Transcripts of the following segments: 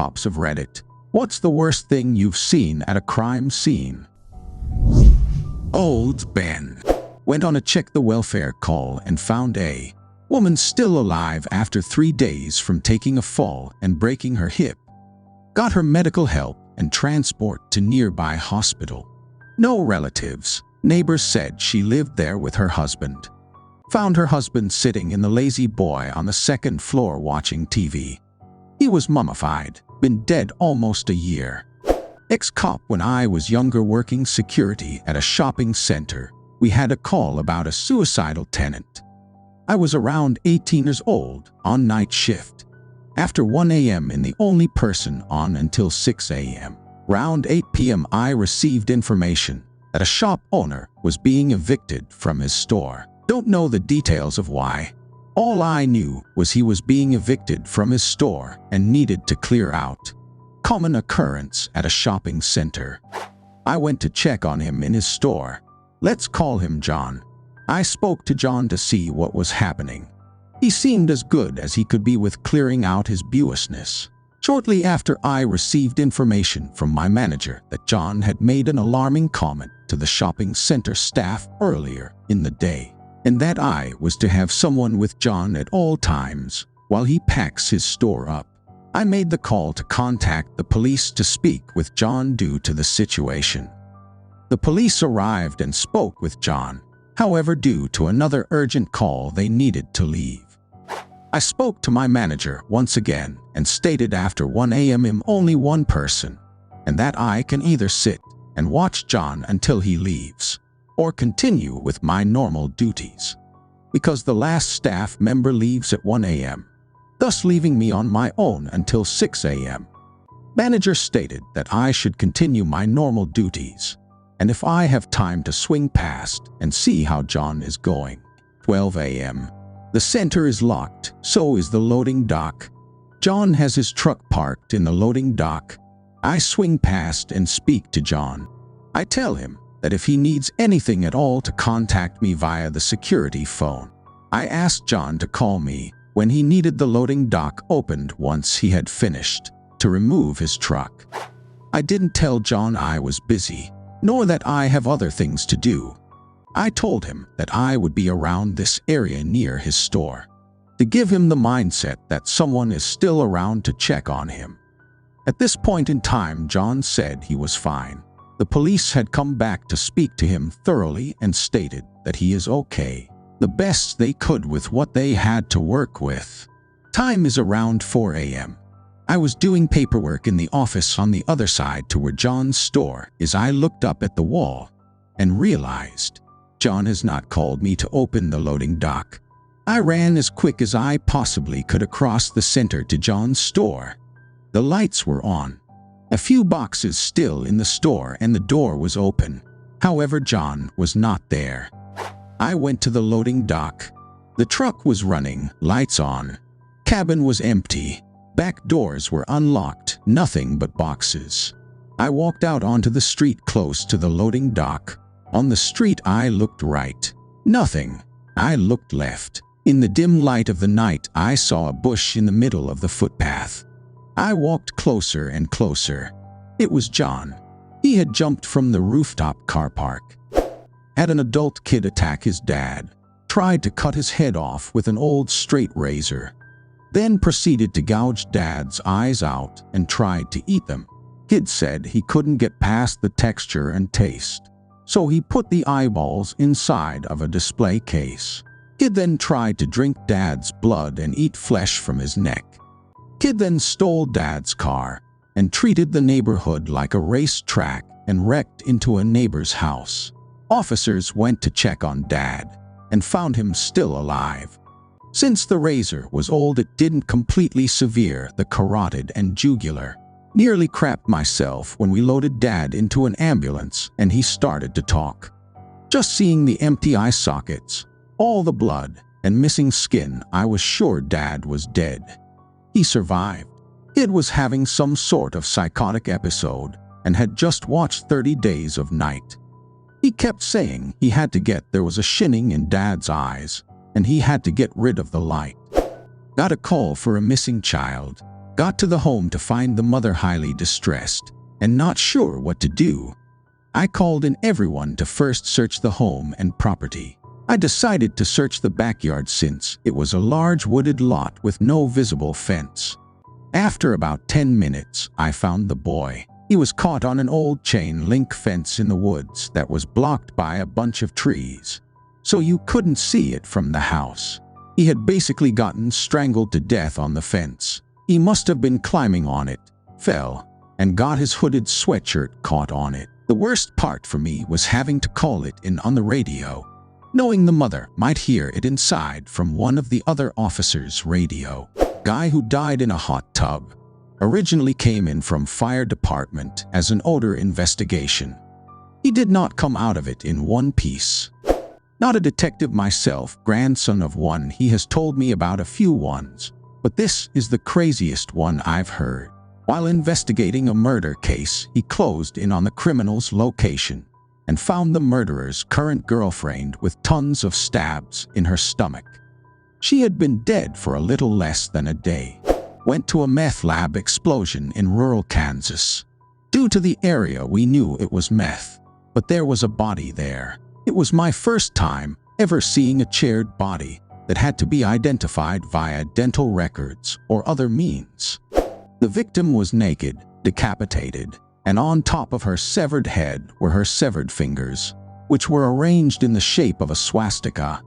tops of Reddit. What's the worst thing you've seen at a crime scene? Old Ben went on a check the welfare call and found a woman still alive after 3 days from taking a fall and breaking her hip. Got her medical help and transport to nearby hospital. No relatives. Neighbors said she lived there with her husband. Found her husband sitting in the lazy boy on the 2nd floor watching TV. He was mummified, been dead almost a year. Ex-cop. When I was younger working security at a shopping center, we had a call about a suicidal tenant. I was around 18 years old, on night shift. After 1 a.m. and the only person on until 6 a.m. Around 8 p.m. I received information that a shop owner was being evicted from his store. Don't know the details of why. All I knew was he was being evicted from his store and needed to clear out. Common occurrence at a shopping center. I went to check on him in his store. Let's call him John. I spoke to John to see what was happening. He seemed as good as he could be with clearing out his business. Shortly after, I received information from my manager that John had made an alarming comment to the shopping center staff earlier in the day, and that I was to have someone with John at all times while he packs his store up. I made the call to contact the police to speak with John due to the situation. The police arrived and spoke with John. However, due to another urgent call, they needed to leave. I spoke to my manager once again and stated after 1 a.m. only one person, and that I can either sit and watch John until he leaves or continue with my normal duties, because the last staff member leaves at 1 a.m., thus leaving me on my own until 6 a.m. Manager stated that I should continue my normal duties, and if I have time to swing past and see how John is going. 12 a.m. The center is locked, so is the loading dock. John has his truck parked in the loading dock. I swing past and speak to John. I tell him that if he needs anything at all to contact me via the security phone. I asked John to call me when he needed the loading dock opened once he had finished to remove his truck. I didn't tell John I was busy, nor that I have other things to do. I told him that I would be around this area near his store, to give him the mindset that someone is still around to check on him. At this point in time, John said he was fine. The police had come back to speak to him thoroughly and stated that he is okay, the best they could with what they had to work with. Time is around 4 a.m. I was doing paperwork in the office on the other side to where John's store is. I looked up at the wall and realized John has not called me to open the loading dock. I ran as quick as I possibly could across the center to John's store. The lights were on, a few boxes still in the store, and the door was open. However, John was not there. I went to the loading dock. The truck was running, lights on. Cabin was empty. Back doors were unlocked, nothing but boxes. I walked out onto the street close to the loading dock. On the street, I looked right. Nothing. I looked left. In the dim light of the night, I saw a bush in the middle of the footpath. I walked closer and closer. It was John. He had jumped from the rooftop car park. Had an adult kid attack his dad. Tried to cut his head off with an old straight razor. Then proceeded to gouge Dad's eyes out and tried to eat them. Kid said he couldn't get past the texture and taste, so he put the eyeballs inside of a display case. Kid then tried to drink Dad's blood and eat flesh from his neck. Kid then stole Dad's car and treated the neighborhood like a racetrack and wrecked into a neighbor's house. Officers went to check on Dad and found him still alive. Since the razor was old, it didn't completely sever the carotid and jugular. Nearly crapped myself when we loaded Dad into an ambulance and he started to talk. Just seeing the empty eye sockets, all the blood, and missing skin, I was sure Dad was dead. He survived. Kid was having some sort of psychotic episode and had just watched 30 Days of Night. He kept saying he had to get there was a shining in Dad's eyes and he had to get rid of the light. Got a call for a missing child. Got to the home to find the mother highly distressed and not sure what to do. I called in everyone to first search the home and property. I decided to search the backyard since it was a large wooded lot with no visible fence. After about 10 minutes, I found the boy. He was caught on an old chain link fence in the woods that was blocked by a bunch of trees, so you couldn't see it from the house. He had basically gotten strangled to death on the fence. He must have been climbing on it, fell, and got his hooded sweatshirt caught on it. The worst part for me was having to call it in on the radio, knowing the mother might hear it inside from one of the other officers' radio. Guy who died in a hot tub originally came in from fire department as an odor investigation. He did not come out of it in one piece. Not a detective myself, grandson of one, he has told me about a few ones, but this is the craziest one I've heard. While investigating a murder case, he closed in on the criminal's location and found the murderer's current girlfriend with tons of stabs in her stomach. She had been dead for a little less than a day. Went to a meth lab explosion in rural Kansas. Due to the area, we knew it was meth, but there was a body there. It was my first time ever seeing a charred body that had to be identified via dental records or other means. The victim was naked, decapitated, and on top of her severed head were her severed fingers, which were arranged in the shape of a swastika.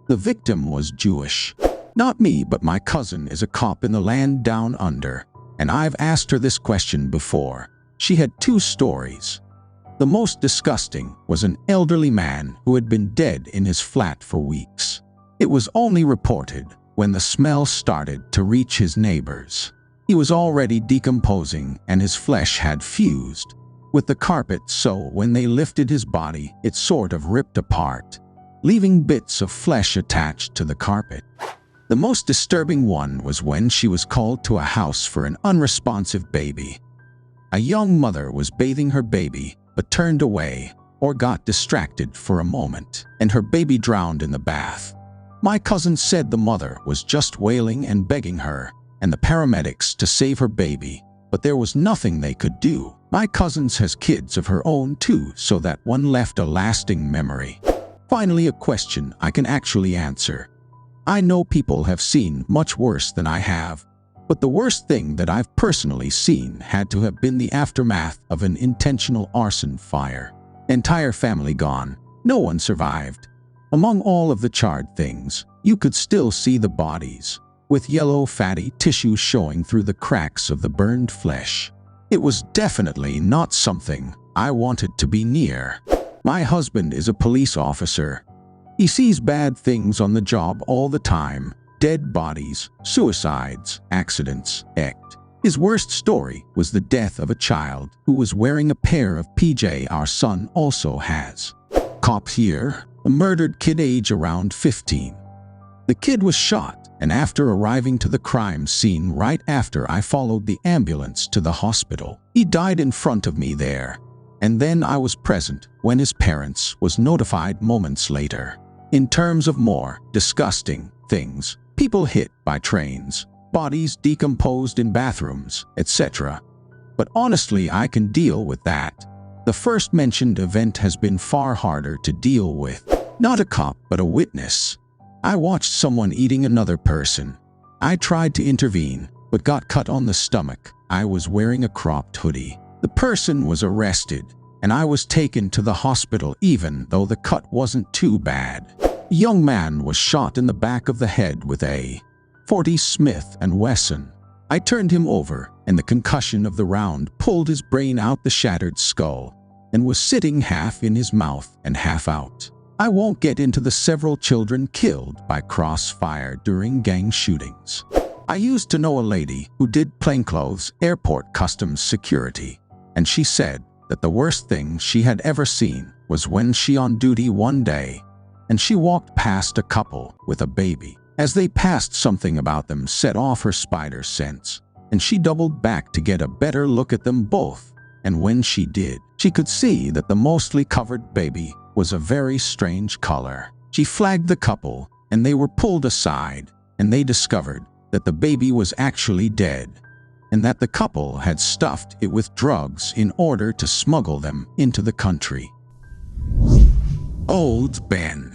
The victim was Jewish. Not me, but my cousin is a cop in the land down under, and I've asked her this question before. She had two stories. The most disgusting was an elderly man who had been dead in his flat for weeks. It was only reported when the smell started to reach his neighbors. He was already decomposing and his flesh had fused with the carpet, so when they lifted his body, it sort of ripped apart, leaving bits of flesh attached to the carpet. The most disturbing one was when she was called to a house for an unresponsive baby. A young mother was bathing her baby but turned away or got distracted for a moment, and her baby drowned in the bath. My cousin said the mother was just wailing and begging her and the paramedics to save her baby, but there was nothing they could do. My cousin has kids of her own too, so that one left a lasting memory. Finally, a question I can actually answer. I know people have seen much worse than I have, but the worst thing that I've personally seen had to have been the aftermath of an intentional arson fire. Entire family gone. No one survived. Among all of the charred things, you could still see the bodies, with yellow fatty tissue showing through the cracks of the burned flesh. It was definitely not something I wanted to be near. My husband is a police officer. He sees bad things on the job all the time: dead bodies, suicides, accidents, etc. His worst story was the death of a child who was wearing a pair of PJ our son also has. Cop here, a murdered kid age around 15. The kid was shot, and after arriving to the crime scene right after I followed the ambulance to the hospital, he died in front of me there. And then I was present when his parents was notified moments later. In terms of more disgusting things, people hit by trains, bodies decomposed in bathrooms, etc. But honestly, I can deal with that. The first mentioned event has been far harder to deal with. Not a cop, but a witness. I watched someone eating another person. I tried to intervene, but got cut on the stomach. I was wearing a cropped hoodie. The person was arrested, and I was taken to the hospital even though the cut wasn't too bad. A young man was shot in the back of the head with a .40 Smith & Wesson. I turned him over, and the concussion of the round pulled his brain out the shattered skull and was sitting half in his mouth and half out. I won't get into the several children killed by crossfire during gang shootings. I used to know a lady who did plainclothes airport customs security, and she said that the worst thing she had ever seen was when she on duty one day, and she walked past a couple with a baby. As they passed, something about them set off her spider sense, and she doubled back to get a better look at them both. And when she did, she could see that the mostly covered baby was a very strange color. She flagged the couple, and they were pulled aside, and they discovered that the baby was actually dead. and that the couple had stuffed it with drugs in order to smuggle them into the country. Old Ben.